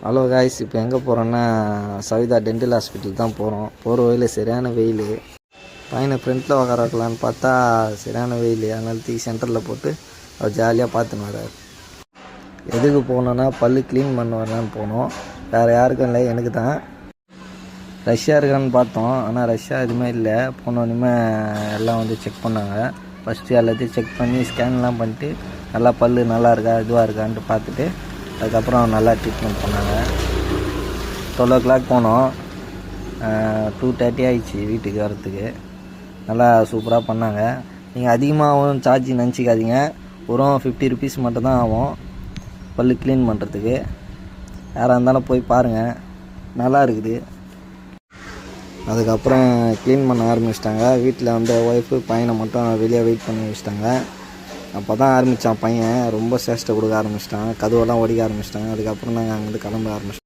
Hello guys, இப்போ எங்கே போகிறோன்னா சவிதா டென்டல் ஹாஸ்பிட்டல் தான் போகிறோம். போகிற வழியில் சரியான வெயில். பையனை ஃப்ரண்ட்டில் உட்கார வைக்கலான்னு பார்த்தா சரியான வெயில். அதனால தூக்கி சென்டரில் போட்டு அவர் ஜாலியாக பார்த்துன்னு வர்றார். எதுக்கு போனோன்னா பல்லு க்ளீன் பண்ண வரலான்னு போனோம். வேறு யாருக்கும் இல்லை, எனக்கு தான். ரஷ்யா இருக்கான்னு பார்த்தோம், ஆனால் ரஷ்யா எதுவுமே இல்லை. போனோன்னுமே எல்லாம் வந்து செக் பண்ணாங்க. ஃபஸ்ட்டு எல்லாத்தையும் செக் பண்ணி ஸ்கேன்லாம் பண்ணிட்டு நல்லா பல் நல்லா இருக்கா இதுவாக இருக்கான்ட்டு பார்த்துட்டு அதுக்கப்புறம் நல்லா ட்ரீட்மெண்ட் பண்ணாங்க. 12 o'clock போனோம். 2:30 ஆகிடுச்சு வீட்டுக்கு வரத்துக்கு. நல்லா சூப்பராக பண்ணாங்க. நீங்கள் அதிகமாகவும் சார்ஜ் நினச்சிக்காதீங்க. வெறும் 50 rupees மட்டும்தான் ஆகும் பல் க்ளீன் பண்ணுறதுக்கு. யாராக இருந்தாலும் போய் பாருங்கள், நல்லா இருக்குது. அதுக்கப்புறம் க்ளீன் பண்ண ஆரம்பிச்சிட்டாங்க. வீட்டில் வந்து ஒய்ஃபு பையனை மட்டும் வெளியே வெயிட் பண்ணி வச்சிட்டாங்க. அப்போ தான் ஆரம்பித்தான் பையன். ரொம்ப சேஷ்டை கொடுக்க ஆரம்பிச்சிட்டான், கதவெல்லாம் ஒடிக்க ஆரம்பிச்சிட்டாங்க. அதுக்கப்புறம் நாங்கள் அங்கேருந்து கிளம்ப ஆரம்பிச்சிட்டோம்.